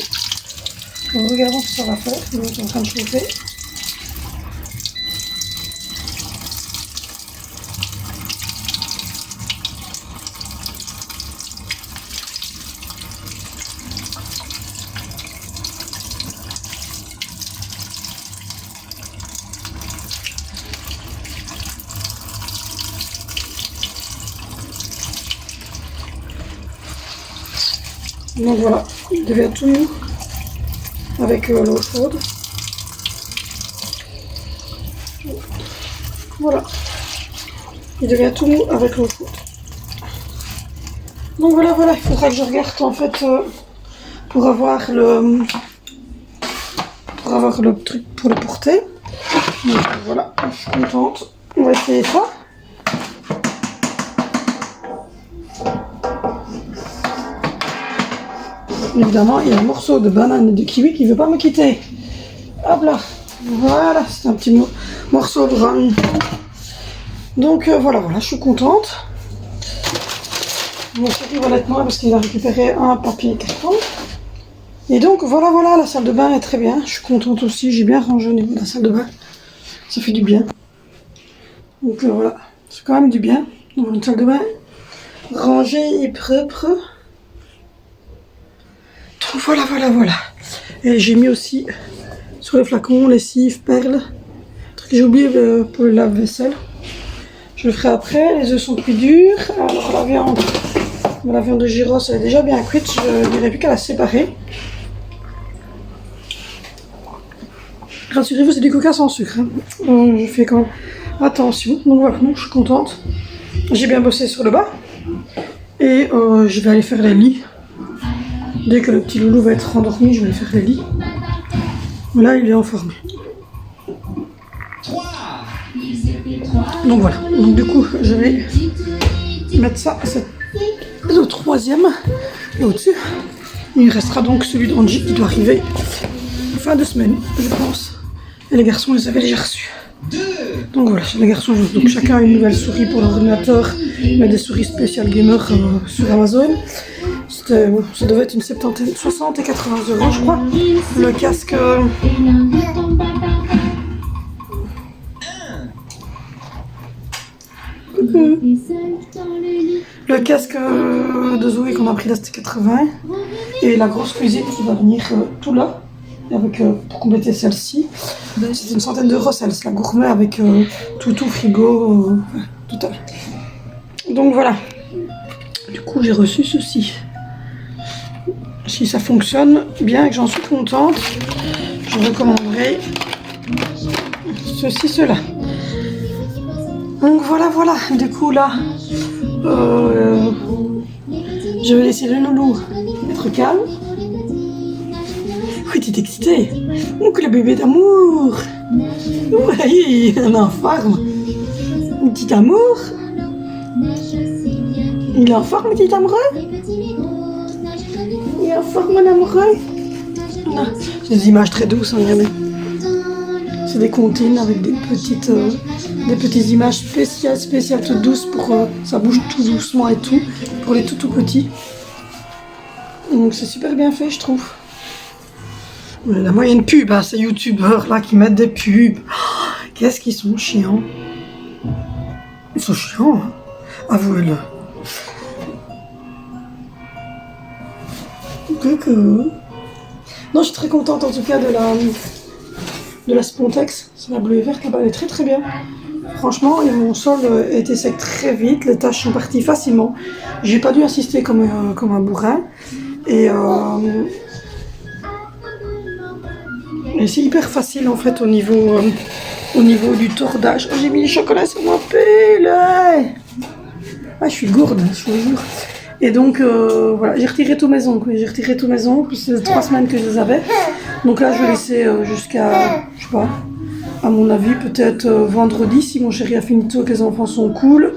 Donc, regardons ce que ça va faire. Il est en train de chauffer. Donc voilà, il devient tout mou avec l'eau chaude. Voilà, il devient tout mou avec l'eau chaude. Donc voilà, voilà, il faudra que je regarde en fait pour avoir le truc pour le porter. Donc voilà, je suis contente. On va essayer ça. Évidemment, il y a un morceau de banane et de kiwi qui ne veut pas me quitter. Hop là, voilà, c'est un petit morceau de rhum. Donc voilà, voilà, je suis contente. Mon chéri va l'être moi parce qu'il a récupéré un papier carton. Et donc voilà, voilà, la salle de bain est très bien. Je suis contente aussi, j'ai bien rangé au niveau de la salle de bain. Ça fait du bien. Donc voilà, c'est quand même du bien. Donc une salle de bain rangée et propre. Donc voilà, voilà, voilà. Et j'ai mis aussi sur les flacons, lessive, perles. Truc que j'ai oublié pour le lave-vaisselle. Je le ferai après. Les œufs sont plus durs. Alors la viande de gyros elle est déjà bien cuite. Je dirais plus qu'à la séparer. Rassurez-vous, c'est du coca sans sucre. Hein. Je fais quand même attention. Donc voilà, donc, je suis contente. J'ai bien bossé sur le bas. Et je vais aller faire les lits. Dès que le petit loulou va être endormi, je vais aller faire les lits. Là, il est en forme. Donc voilà. Donc du coup, je vais mettre ça, c'est le troisième. Et au-dessus, il restera donc celui d'Angie qui doit arriver fin de semaine, je pense. Et les garçons, les avaient déjà reçus. Donc voilà, les garçons, donc chacun a une nouvelle souris pour l'ordinateur, mais des souris spéciales gamer sur Amazon. Ça devait être une 60 et 80 €, je crois. Le casque. Le casque de Zoé qu'on a pris là, c'était 80. Et la grosse cuisine qui va venir tout là. Avec, pour compléter celle-ci, c'est une centaine d'euros, c'est la gourmet avec tout frigo, total. Donc voilà. Du coup, j'ai reçu ceci. Si ça fonctionne bien et que j'en suis contente, je recommanderai cela. Donc voilà, voilà. Du coup là, je vais laisser le loulou être calme. Oui, t'es excitée. Donc le bébé d'amour. Oui, un enfant. Un petit amour. Il est en forme, petit amoureux. Il est en forme, mon amoureux. Non, c'est des images très douces, regardez. C'est des comptines avec des petites images spéciales toutes douces pour ça bouge tout doucement et tout pour les tout petits. Donc c'est super bien fait, je trouve. La moyenne pub, hein, ces youtubeurs là qui mettent des pubs. Oh, qu'est-ce qu'ils sont chiants. Ils sont chiants, hein. Avouez-le. Coucou. Non, je suis très contente en tout cas de la Spontex. C'est la bleue et verte là-bas, elle est très très bien. Franchement, mon sol était sec très vite, les taches sont parties facilement. J'ai pas dû insister comme un bourrin. Et c'est hyper facile en fait au niveau du tordage. Oh, j'ai mis les chocolats sur mon pull. Ah, je suis gourde, je vous jure. Et donc voilà, j'ai retiré tous mes ongles. J'ai retiré tous mes ongles. C'est 3 semaines que je les avais. Donc là, je vais laisser jusqu'à, je sais pas, à mon avis, peut-être vendredi si mon chéri a fini tôt, que les enfants sont cool.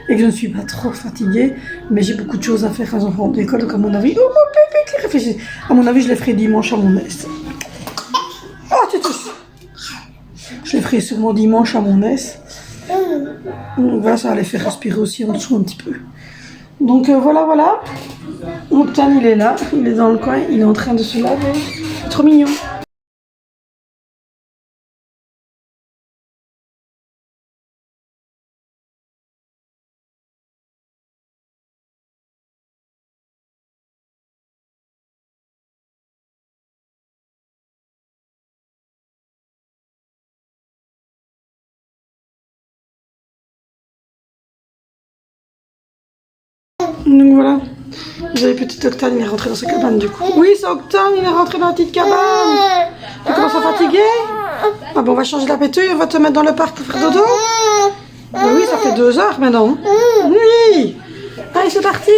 et que je ne suis pas trop fatiguée, mais j'ai beaucoup de choses à faire aux enfants d'école, donc à mon avis, oh mon bébé qui réfléchit, à mon avis je les ferai dimanche à mon aise. Oh tu tousses. Je les ferai sûrement dimanche à mon aise. Donc voilà, ça va les faire respirer aussi en dessous un petit peu. Donc voilà. Mon petit il est là, il est dans le coin, il est en train de se laver. Trop mignon. Donc voilà, j'avais petit Octane, il est rentré dans sa cabane du coup. Oui, c'est Octane, il est rentré dans la petite cabane. Tu commences à fatiguer? Ah bon, on va changer la pétouille, on va te mettre dans le parc pour faire dodo. Bah oui, ça fait 2 heures maintenant. Oui. Allez, c'est parti.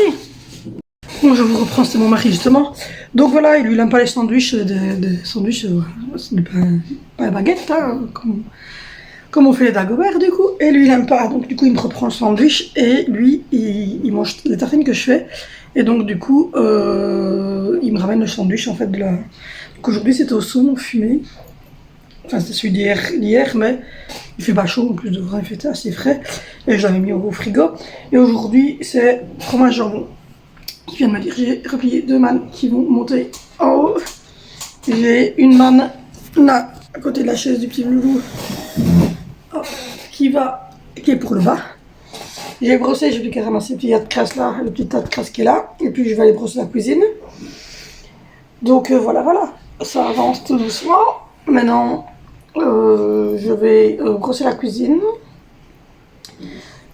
Bon, je vous reprends, c'est mon mari justement. Donc voilà, il lui aime pas les sandwichs, c'est pas la baguette, hein, comme on fait les Dagobert du coup, et lui il aime pas, donc du coup il me reprend le sandwich et lui il mange les tartines que je fais, et donc du coup il me ramène le sandwich en fait de la... Donc aujourd'hui c'était au saumon fumé, enfin c'était celui d'hier, mais il fait pas chaud en plus de vrai, il fait assez frais, et je l'avais mis au frigo, et aujourd'hui c'est fromage jambon, qui vient de me dire, j'ai replié 2 mannes qui vont monter en haut, j'ai une manne là, à côté de la chaise du petit loulou, qui est pour le bas. J'ai brossé, j'ai plus qu'à ramasser le petit tas de crasse là, le petit tas de crasse qui est là, et puis je vais aller brosser la cuisine. Donc voilà, ça avance tout doucement. Maintenant, je vais brosser la cuisine.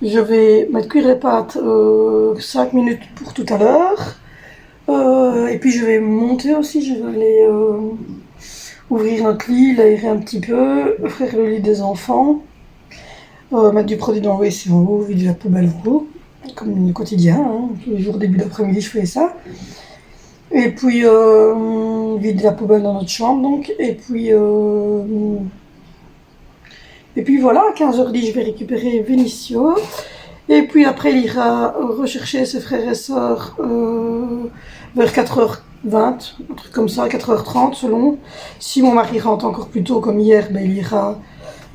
Je vais mettre cuire les pâtes 5 minutes pour tout à l'heure. Et puis je vais monter aussi, je vais aller ouvrir notre lit, l'aérer un petit peu, faire le lit des enfants. Mettre du produit dans le WC en haut, vider la poubelle en haut, comme le quotidien, hein. Tous les jours début d'après-midi je fais ça. Et puis vider la poubelle dans notre chambre donc, et puis voilà, à 15h10 je vais récupérer Vinicio, et puis après il ira rechercher ses frères et sœurs vers 4h20, un truc comme ça, 4h30 selon. Si mon mari rentre encore plus tôt comme hier, ben il ira...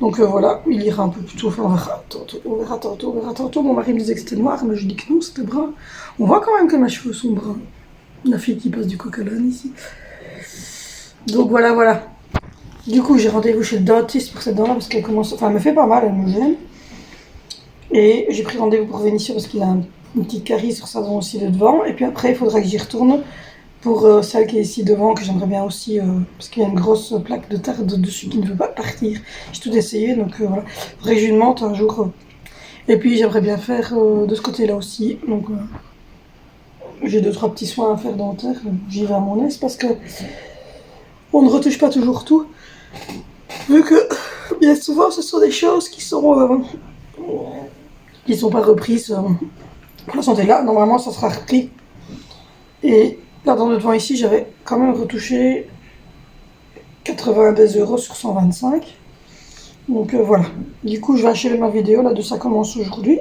Donc voilà, il ira un peu plus tôt, enfin, on verra tantôt. Mon mari me disait que c'était noir, mais je dis que non, c'était brun. On voit quand même que mes cheveux sont bruns. La fille qui passe du coq à l'âne ici. Donc voilà. Du coup, j'ai rendez-vous chez le dentiste pour cette dent-là, parce qu'elle commence... Enfin, elle me fait pas mal, elle me gêne. Et j'ai pris rendez-vous pour Vénissieux, parce qu'il a une petite carie sur sa dent aussi de devant. Et puis après, il faudra que j'y retourne pour celle qui est ici devant, que j'aimerais bien aussi, parce qu'il y a une grosse plaque de terre dessus qui ne veut pas partir. J'ai tout essayé, donc voilà. Il faudrait que je lui demande un jour. Et puis j'aimerais bien faire de ce côté-là aussi. Donc j'ai 2-3 petits soins à faire dentaires. J'y vais à mon aise parce que on ne retouche pas toujours tout. Vu que bien souvent ce sont des choses qui sont pas reprises pour la santé. Là, normalement ça sera repris. Et là, dans le devant ici, j'avais quand même retouché 90 € sur 125. Donc voilà. Du coup, je vais achever ma vidéo là de ça commence aujourd'hui.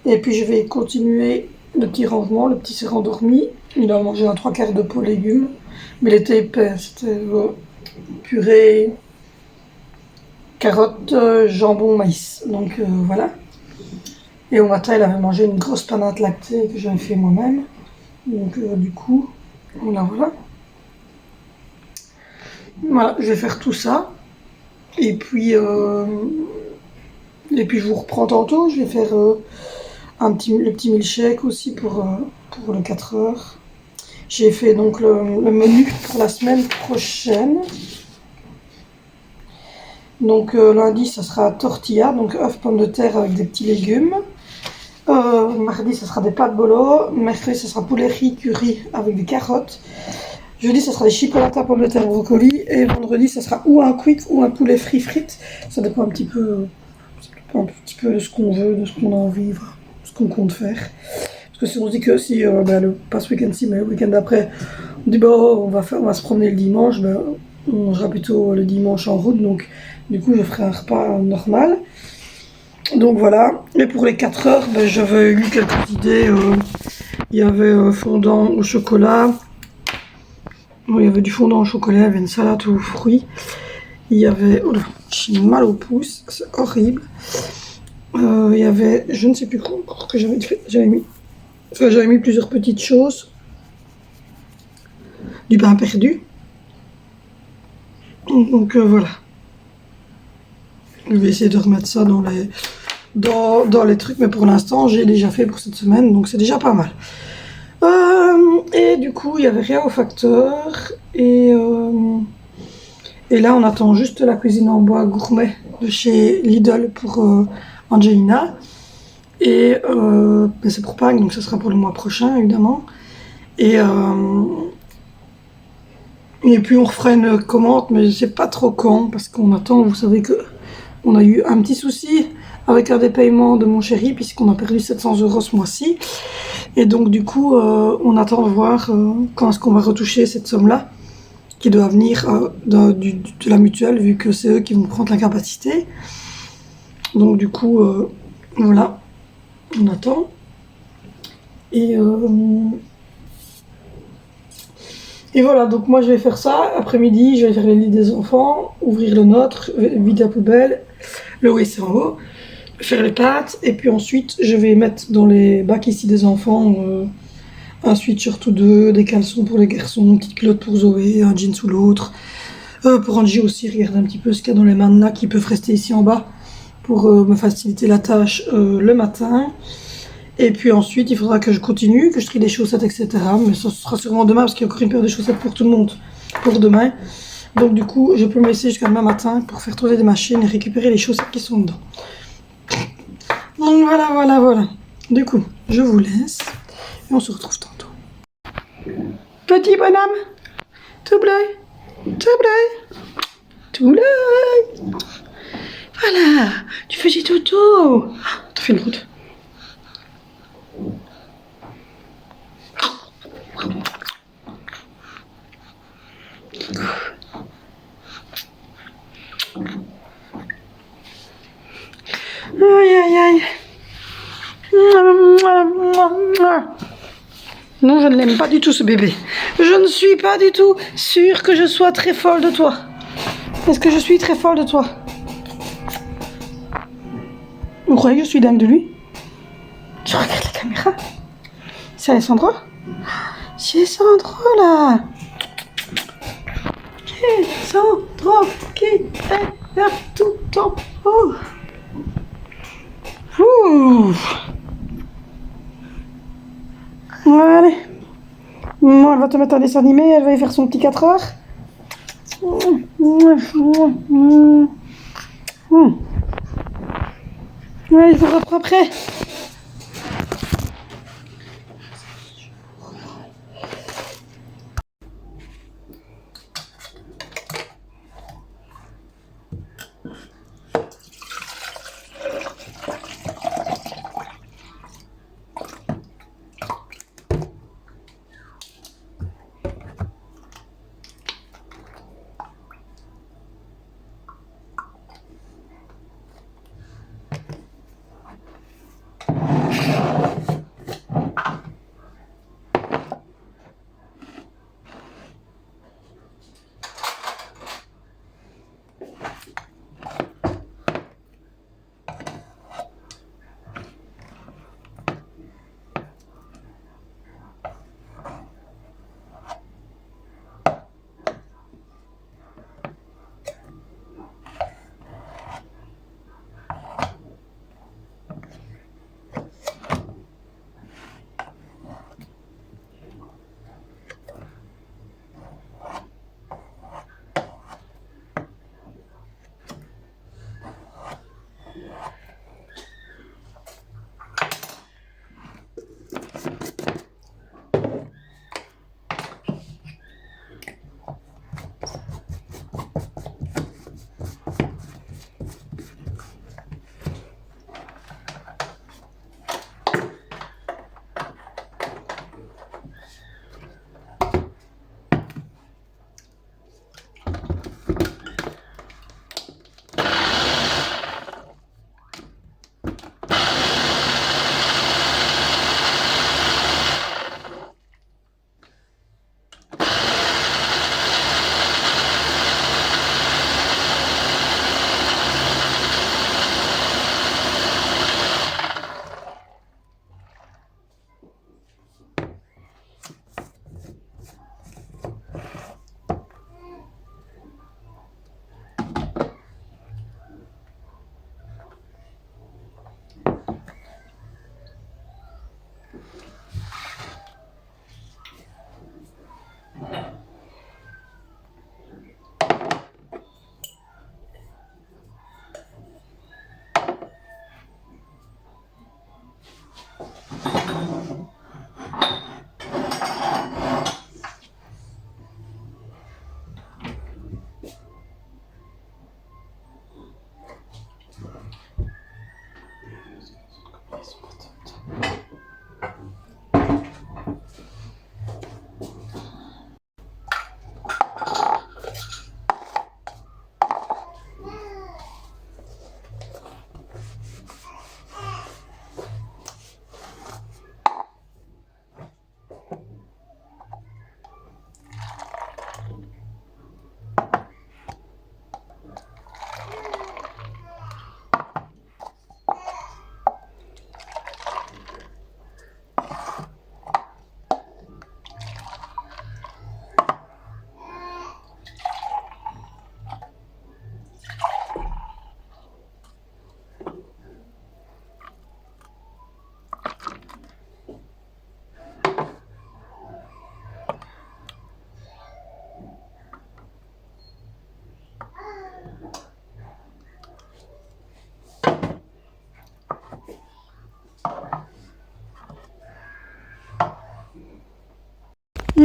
Et puis je vais continuer le petit rangement. Le petit s'est rendormi. Il a mangé un 3/4 de pot légumes. Mais il était épais. C'était purée, carottes, jambon, maïs. Donc voilà. Et au matin, il avait mangé une grosse panade lactée que j'avais fait moi-même. Donc du coup, voilà. Voilà, je vais faire tout ça. Et puis je vous reprends tantôt. Je vais faire le petit milkshake aussi pour le 4 heures. J'ai fait donc le menu pour la semaine prochaine. Donc lundi, ça sera tortilla, donc œufs, pommes de terre avec des petits légumes. Mardi, ça sera des pâtes bolo. Mercredi, ça sera poulet riz curry avec des carottes. Jeudi, ça sera des chipolatas, pommes de terre, brocoli. Et vendredi, ça sera ou un quick ou un poulet frit frites. Ça dépend un petit peu de ce qu'on veut, de ce qu'on a envie, de ce qu'on compte faire. Parce que si on se dit que si, pas ce week-end-ci, mais le week-end d'après, on dit on va se promener le dimanche, on mangera plutôt le dimanche en route. Donc du coup, je ferai un repas normal. Donc voilà. Et pour les 4 heures, ben, j'avais eu quelques idées. Il y avait fondant au chocolat. Bon, il y avait du fondant au chocolat, il y avait une salade aux fruits. Il y avait... Oh là, j'ai mal au pouce, c'est horrible. Il y avait, je ne sais plus quoi encore que j'avais mis. Enfin, j'avais mis plusieurs petites choses. Du pain perdu. Donc voilà. Je vais essayer de remettre ça dans les trucs, mais pour l'instant, j'ai déjà fait pour cette semaine, donc c'est déjà pas mal. Et du coup, il n'y avait rien au facteur. Et là, on attend juste la cuisine en bois gourmet de chez Lidl pour Angelina. Et ben, c'est pour Pâques, donc ça sera pour le mois prochain, évidemment. Et puis on refera une commande, mais je sais pas trop quand, parce qu'on attend, vous savez que on a eu un petit souci avec un des paiements de mon chéri, puisqu'on a perdu 700 € ce mois-ci. Et donc du coup, on attend de voir quand est-ce qu'on va retoucher cette somme-là, qui doit venir de la mutuelle, vu que c'est eux qui vont prendre l'incapacité. Donc du coup, voilà, on attend. Et voilà, donc moi je vais faire ça. Après-midi, je vais faire les lits des enfants, ouvrir le nôtre, vider la poubelle, le WC en haut, faire les pâtes. Et puis ensuite, je vais mettre dans les bacs ici des enfants un sweatshirt ou deux, des caleçons pour les garçons, une petite culotte pour Zoé, un jean sous l'autre. Pour Angie aussi, regarde un petit peu ce qu'il y a dans les mannelas qui peuvent rester ici en bas pour me faciliter la tâche le matin. Et puis ensuite, il faudra que je continue, que je trie les chaussettes, etc. Mais ça sera sûrement demain parce qu'il y a encore une paire de chaussettes pour tout le monde pour demain. Donc du coup, je peux me laisser jusqu'à demain matin pour faire tourner des machines et récupérer les chaussettes qui sont dedans. Donc voilà, voilà, voilà. Du coup, je vous laisse et on se retrouve tantôt. Petit bonhomme, tout bleu, tout bleu, tout bleu. Voilà, tu faisais toto. T'as fait une route. Aïe aïe aïe. Non, je ne l'aime pas du tout ce bébé. Je ne suis pas du tout sûre que je sois très folle de toi. Est-ce que je suis très folle de toi? Vous croyez que je suis dingue de lui? Je regarde la caméra. C'est Alessandro? C'est Alessandro là. Alessandro qui est là tout en haut. Ouh. Allez. Moi, elle va te mettre un dessin animé, elle va y faire son petit 4 heures. Ouais, je vous reprends après.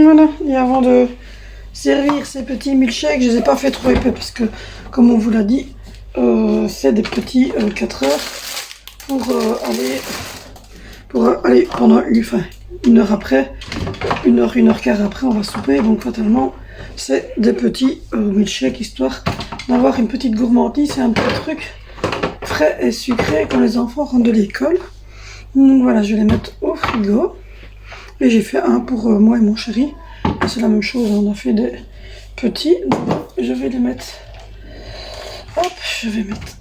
Voilà, et avant de servir ces petits milkshakes, je ne les ai pas fait trop épais parce que, comme on vous l'a dit, c'est des petits 4 heures pour aller pendant une heure après, une heure quart après, on va souper. Donc fatalement, c'est des petits milkshakes histoire d'avoir une petite gourmandise et un petit truc frais et sucré quand les enfants rentrent de l'école. Donc voilà, je vais les mettre au frigo. Et j'ai fait un pour moi et mon chéri. C'est la même chose, on a fait des petits. Donc, je vais les mettre. Hop, je vais mettre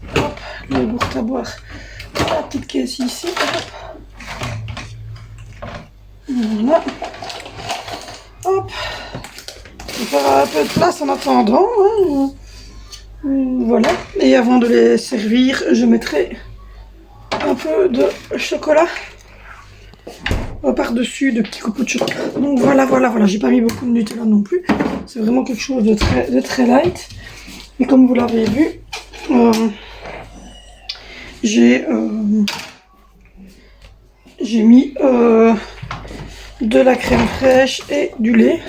le yogourt à boire dans la petite caisse ici. Hop. Voilà. Hop. Je vais faire un peu de place en attendant. Hein. Voilà. Et avant de les servir, je mettrai un peu de chocolat par-dessus de petits copeaux de chocolat. Donc voilà. J'ai pas mis beaucoup de Nutella non plus. C'est vraiment quelque chose de très light. Et comme vous l'avez vu, j'ai mis de la crème fraîche et du lait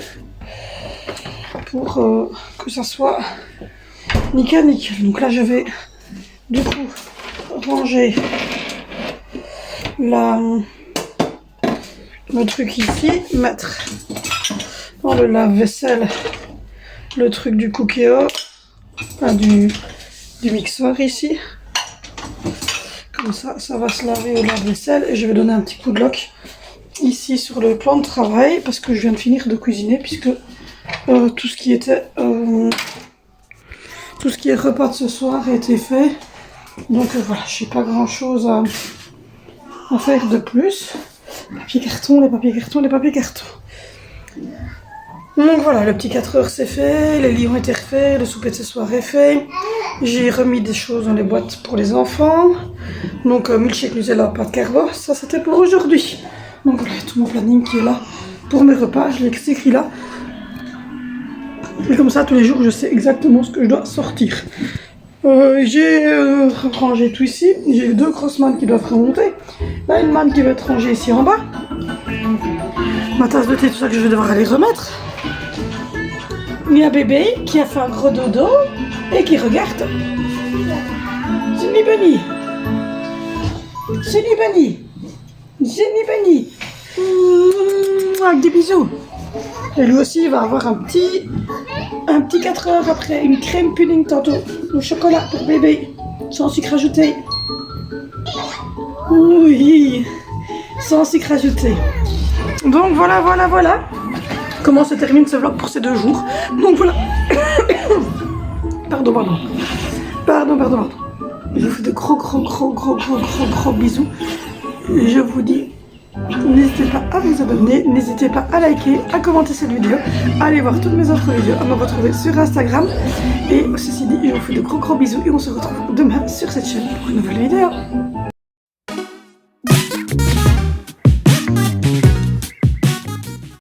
pour que ça soit nickel. Donc là, je vais du coup ranger le truc ici, mettre dans le lave-vaisselle le truc du Cookéo, du mixeur ici. Comme ça, ça va se laver au lave-vaisselle et je vais donner un petit coup de lock ici sur le plan de travail parce que je viens de finir de cuisiner puisque tout ce qui est repas de ce soir a été fait. Donc voilà, je n'ai pas grand chose à faire de plus. Les papiers cartons. Donc voilà, le petit 4 heures c'est fait, les lits ont été refaits, le souper de ce soir est fait. J'ai remis des choses dans les boîtes pour les enfants. Donc milkshake Nutella, pas de carbo, ça c'était pour aujourd'hui. Donc voilà, tout mon planning qui est là pour mes repas, je l'ai écrit là. Et comme ça tous les jours je sais exactement ce que je dois sortir. J'ai rangé tout ici, j'ai 2 grosses mannes qui doivent remonter. Là une manne qui va être rangée ici en bas. Ma tasse de thé, tout ça que je vais devoir aller remettre. Il y a bébé qui a fait un gros dodo et qui regarde. Jenny Bunny. Avec des bisous. Et lui aussi il va avoir un petit 4 heures après, une crème pudding tantôt au chocolat pour bébé, sans sucre ajouté. Oui, sans sucre ajouté. Donc voilà comment se termine ce vlog pour ces 2 jours. Donc voilà. Pardon. Je vous fais de gros bisous. Je vous dis, n'hésitez pas à vous abonner, n'hésitez pas à liker, à commenter cette vidéo, à aller voir toutes mes autres vidéos, à me retrouver sur Instagram. Et ceci dit, je vous fais de gros bisous et on se retrouve demain sur cette chaîne pour une nouvelle vidéo.